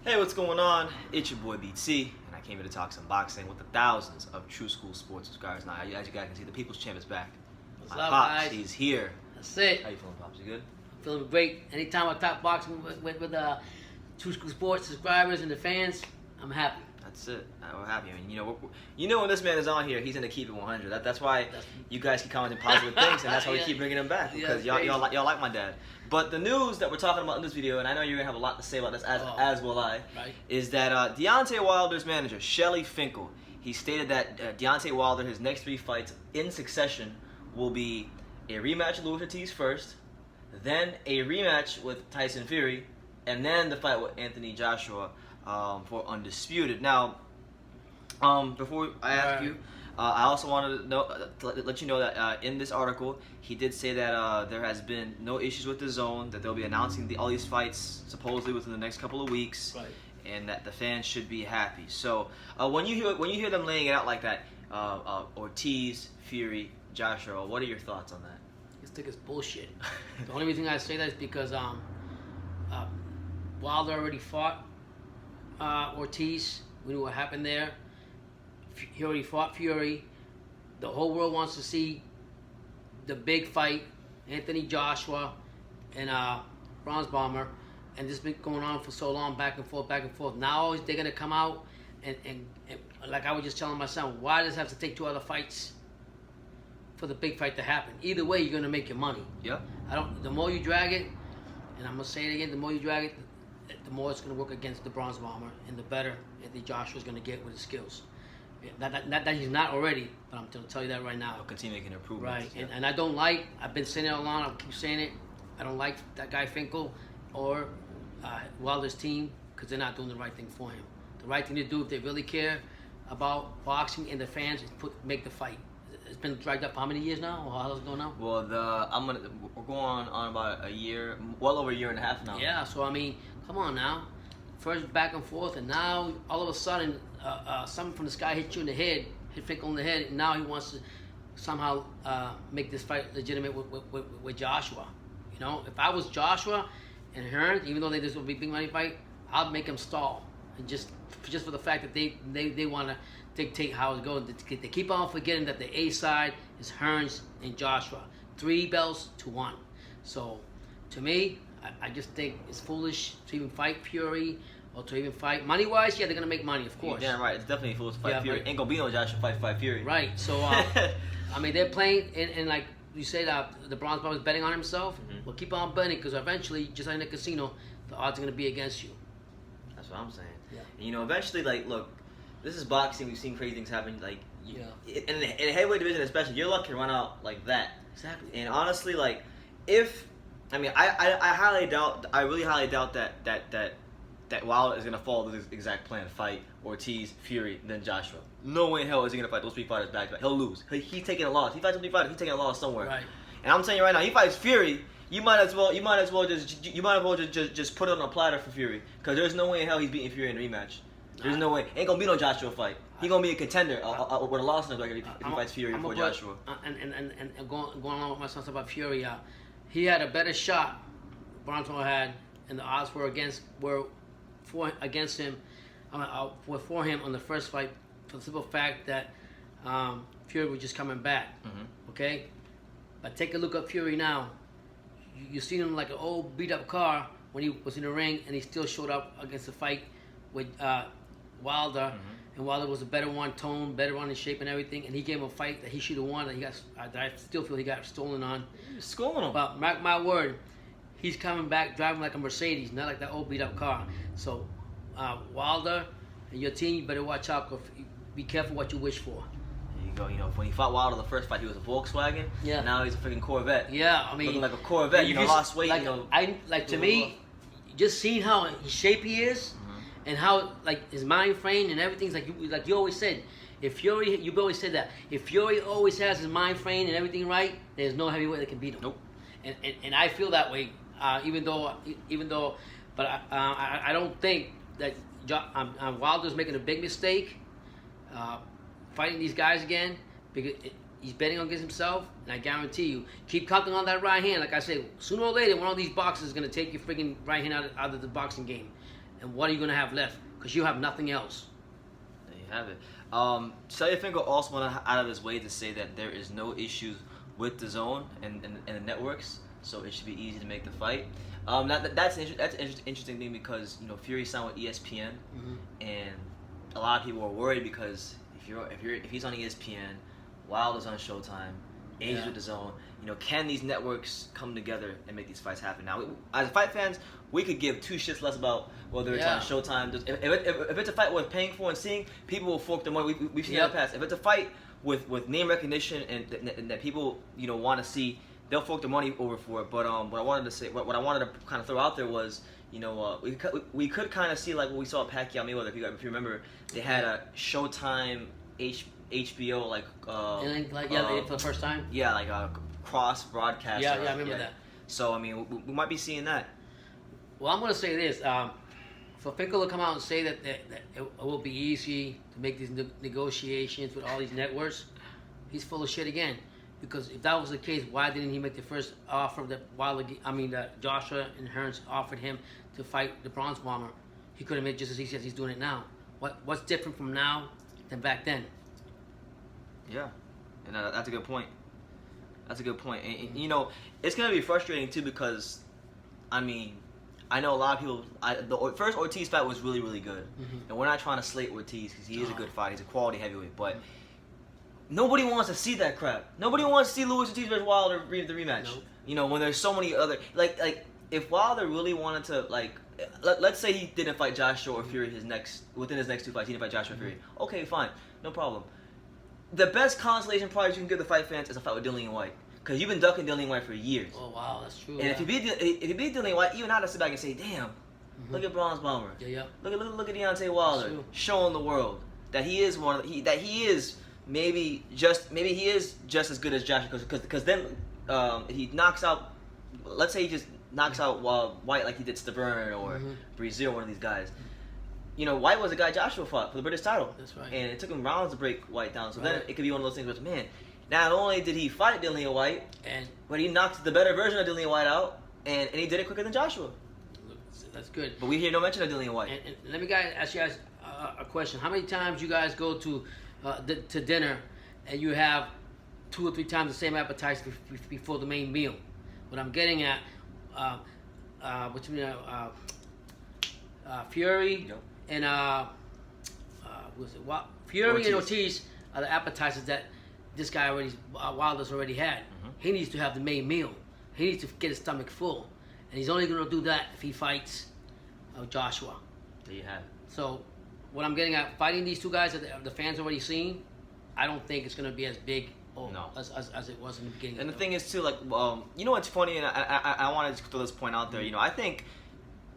Hey, what's going on? It's your boy BT, and I came here to talk some boxing with the thousands of True School Sports subscribers. Now, as you guys can see, the People's Champ is back. What's My up, Pops, guys? he's here. That's it. How you feeling, Pops? You good? I'm feeling great. Anytime I talk boxing with True School Sports subscribers and the fans, I'm happy. That's it. We're happy. I mean, you know when this man is on here, he's gonna keep it 100. That's why you guys keep commenting positive things, and that's why we keep bringing him back because y'all like my dad. But the news that we're talking about in this video, and I know you're gonna have a lot to say about this, as will I, is that Deontay Wilder's manager, Shelly Finkel, he stated that Deontay Wilder, his next 3 fights in succession, will be a rematch with Luis Ortiz first, then a rematch with Tyson Fury, and then the fight with Anthony Joshua for Undisputed. Now, before I ask you, I also wanted to let you know that in this article, he did say that there has been no issues with the zone, that they'll be announcing all these fights supposedly within the next couple of weeks, and that the fans should be happy. So when you hear them laying it out like that, Ortiz, Fury, Joshua, what are your thoughts on that? This thing is bullshit. The only reason I say that is because Wilder already fought Ortiz. We knew what happened there. He already fought Fury. The whole world wants to see the big fight, Anthony Joshua and Bronze Bomber, and this has been going on for so long, back and forth, back and forth. Now they're gonna come out and like I was just telling my son, why does it have to take 2 other fights for the big fight to happen? Either way, you're gonna make your money. Yeah. The more you drag it, and I'm gonna say it again, the more you drag it, the more it's gonna work against the Bronze Bomber, and the better Anthony Joshua's gonna get with his skills. Not that he's not already, but I'm going to tell you that right now. He'll continue making improvements. Right, and I don't like, I've been saying it all along, I'll keep saying it, I don't like that guy Finkel or Wilder's team because they're not doing the right thing for him. The right thing to do if they really care about boxing and the fans is make the fight. It's been dragged up how many years now? Or how long is it going now? Well, we're going on about a year, well over a year and a half now. Yeah, so I mean, come on now. First back and forth, and now all of a sudden, something from the sky hit you in the head, hit Finkel in the head, and now he wants to somehow make this fight legitimate with Joshua. You know, if I was Joshua and Hearns, even though this will be a big money fight, I'd make him stall, and just for the fact that they want to dictate how it's going. They keep on forgetting that the A side is Hearns and Joshua, 3 belts to 1. So, to me, I just think it's foolish to even fight Fury or to even fight money-wise. Yeah, they're gonna make money, of course. Yeah, right. It's definitely foolish to fight Fury. Ain't gonna be no Joshua fight Fury. Right. So, I mean, they're playing, and like you say, the Bronze Bomber is betting on himself. Well, keep on betting because eventually, just like in a casino, the odds are gonna be against you. That's what I'm saying. Yeah. And, eventually, like, look, this is boxing. We've seen crazy things happen. Like, in the heavyweight division, especially, you're lucky to run out like that. Exactly. And honestly, like, I really highly doubt that Wilder is gonna follow this exact plan: fight Ortiz, Fury, then Joshua. No way in hell is he gonna fight those 3 fighters back to back. He'll lose. He's taking a loss. He fights 3 fighters. He's taking a loss somewhere. Right. And I'm telling you right now, he fights Fury. You might as well just put it on a platter for Fury, because there's no way in hell he's beating Fury in a rematch. There's no way. Ain't gonna be no Joshua fight. He's gonna be a contender with a loss in the record if he fights Fury before Joshua. And going along with my son's about Fury, he had a better shot. Bronson had, and the odds were against him for him on the first fight for the simple fact that Fury was just coming back. Okay, but take a look at Fury now. You see him like an old beat up car when he was in the ring, and he still showed up against the fight with Wilder. And Wilder was a better one, tone, better one in shape and everything. And he gave him a fight that he should have won. That I still feel he got stolen on. Schooling him. But mark my word, he's coming back driving like a Mercedes, not like that old beat up car. So Wilder and your team, you better watch out. Be careful what you wish for. There you go. When he fought Wilder the first fight, he was a Volkswagen. Yeah. Now he's a freaking Corvette. Yeah, I mean, looking like a Corvette. Lost weight. To me, just seeing how in shape he is. And how his mind frame and everything's like you always said. If Fury, you've always said that. If Fury always has his mind frame and everything right, there's no heavyweight that can beat him. Nope. And I feel that way. Even though, but I don't think that Wilder's making a big mistake fighting these guys again because he's betting against himself. And I guarantee you, keep counting on that right hand. Like I said, sooner or later, one of these boxers is gonna take your freaking right hand out of the boxing game. and what are you gonna have left? Because you have nothing else. There you have it. Saliafinko also went out of his way to say that there is no issues with the zone and the networks, so it should be easy to make the fight. That's an interesting thing because Fury signed with ESPN, and a lot of people are worried because if he's on ESPN, Wilder's on Showtime, Asia's with the zone. Can these networks come together and make these fights happen? Now, as fight fans, we could give two shits less about whether it's on Showtime. If it's a fight worth paying for and seeing, people will fork their money. We've seen that in the past. If it's a fight with name recognition and that people want to see, they'll fork their money over for it. But what I wanted to kind of throw out there was, we could kind of see like what we saw at Pacquiao Mayweather. If you remember, they had a Showtime HBO for the first time. Yeah, like a cross broadcast. Yeah, I remember that. So I mean, we might be seeing that. Well, I'm gonna say this: for Finkel to come out and say that it will be easy to make these negotiations with all these networks, he's full of shit again. Because if that was the case, why didn't he make the first offer that Joshua and Hearns offered him to fight the Bronze Bomber? He could have made just as easy as he's doing it now. What's different from now than back then? Yeah, and that's a good point. That's a good point. And it's gonna be frustrating too because, I know a lot of people. The first Ortiz fight was really, really good, and we're not trying to slate Ortiz because he is a good fighter. He's a quality heavyweight, but nobody wants to see that crap. Nobody wants to see Luis Ortiz versus Wilder the rematch. Nope. When there's so many other like if Wilder really wanted to let's say he didn't fight Joshua or Fury within his next two fights, he didn't fight Joshua or Fury. Okay, fine, no problem. The best consolation prize you can give the fight fans is a fight with Dillian White. Because you've been ducking Dillian White for years. Oh, wow, that's true. And if you beat Dillian White, even I have to sit back and say, damn, look at Bronze Bomber. Yeah. Look at Deontay Wilder showing the world that he is maybe he is just as good as Joshua. Because then he knocks out, let's say he just knocks out White like he did Stavern or Breezer, one of these guys. White was a guy Joshua fought for the British title. That's right. And it took him rounds to break White down. So then it could be one of those things where, man, not only did he fight Dillian White, but he knocked the better version of Dillian White out, and he did it quicker than Joshua. That's good. But we hear no mention of Dillian White. And let me ask you guys a question. How many times you guys go to dinner and you have 2 or 3 times the same appetizer before the main meal? What I'm getting at, Fury and Fury and Ortiz are the appetizers that this guy Wilder's already had. He needs to have the main meal. He needs to get his stomach full, and he's only going to do that if he fights Joshua. There you have it. So, what I'm getting at, fighting these two guys that the fans already seen, I don't think it's going to be as big as it was in the beginning. And the thing is too, what's funny, and I wanted to throw this point out there. I think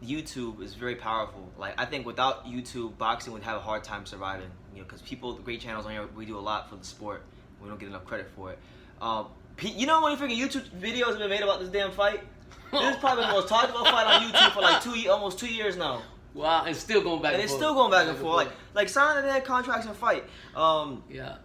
YouTube is very powerful. I think without YouTube, boxing would have a hard time surviving. Because the great channels on here, we do a lot for the sport. We don't get enough credit for it. How many freaking YouTube videos have been made about this damn fight? This is probably the most talked about fight on YouTube for almost 2 years now. Wow, it's still going back and forth. And it's still going back and forth. Like signing their contracts and fight. Yeah.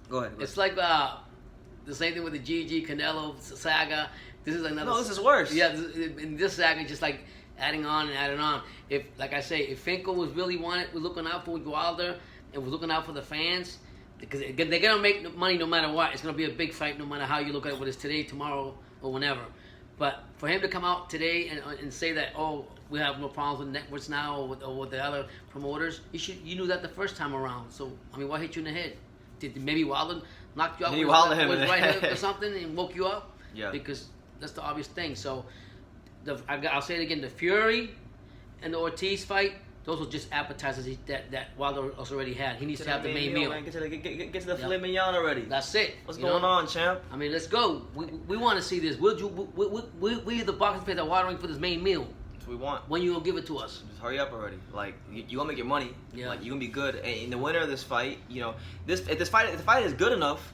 Go ahead. It's like the same thing with the GG Canelo saga. This is another. No, this is worse. Yeah, in this saga, just like adding on and adding on. If Finkel was really was looking out for Wilder and was looking out for the fans, because they're gonna make money no matter what. It's gonna be a big fight no matter how you look at it, whether it's today, tomorrow, or whenever. But for him to come out today and say that, we have no problems with networks now or with the other promoters, you knew that the first time around. So what hit you in the head? Did maybe Wilder knock you out with his right hook or something and woke you up? Yeah. Because that's the obvious thing. So I'll say it again: the Fury and the Ortiz fight. Those were just appetizers that Wilder already had. He needs to have the main meal. Man. Get to the filet mignon already. That's it. What's going on, champ? Let's go. We want to see this. We the boxing fans are watering for this main meal. That's what we want. When you gonna give it to us? Just hurry up already. You gonna make your money. Yeah. You gonna be good. And the winner of this fight, if the fight is good enough,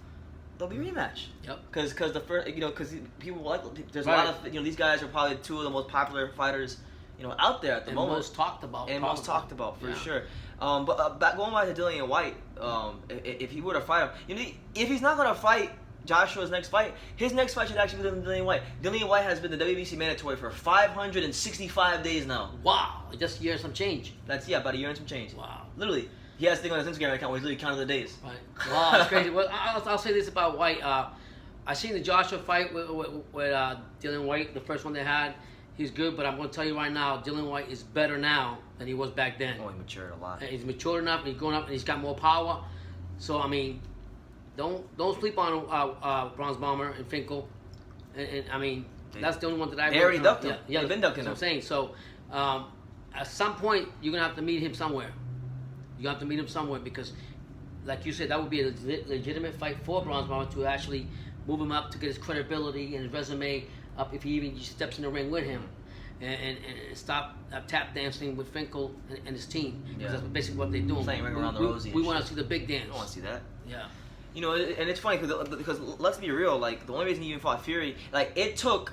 there'll be a rematch. Yep. Because the first, because people there's a lot of these guys are probably 2 of the most popular fighters out there at the moment. Most talked about. And most talked about, for sure. But going back to Dillian White, if he were to fight him, if he's not going to fight Joshua's next fight, his next fight should actually be Dillian White. Dillian White has been the WBC mandatory for 565 days now. Wow, just a year and some change. That's about a year and some change. Wow. Literally, he has a thing on his Instagram account where he's literally counting the days. Right. Wow, that's crazy. Well, I'll say this about White. I seen the Joshua fight with Dillian White, the first one they had. He's good, but I'm going to tell you right now, Dillian White is better now than he was back then. Oh, he matured a lot. And he's matured enough, and he's going up, and he's got more power. So I mean, don't sleep on Bronze Bomber and Finkel. And I mean, that's the only one that I. They already ducked him. Yeah, they've been ducking that's him. what I'm saying. So at some point, you're gonna have to meet him somewhere. You have to meet him somewhere because, like you said, that would be a legitimate fight for Bronze Bomber to actually move him up to get his credibility and his resume up if he even steps in the ring with him, and stop tap dancing with Finkel and his team. Because that's basically what they're doing. Playing ring around the rosy. We want to see the big dance. I don't want to see that. Yeah. You know, and it's funny because let's be real. Like the only reason he even fought Fury, like it took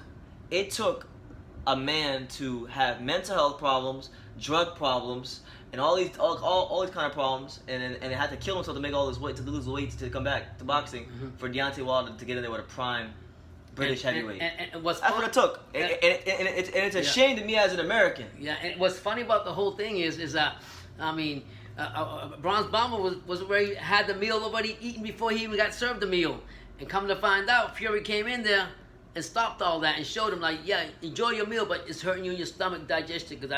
a man to have mental health problems, drug problems, and all these kind of problems, and it had to kill himself to make all this weight to lose weight to come back to boxing for Deontay Wilder to get in there with a prime British heavyweight. And what's that's what it took. And it's a shame to me as an American. Yeah, and what's funny about the whole thing is that, I mean, Bronze Bomber was where he had the meal already eaten before he even got served the meal. And come to find out, Fury came in there and stopped all that and showed him, like, yeah, enjoy your meal, but it's hurting you in your stomach, digestion. Because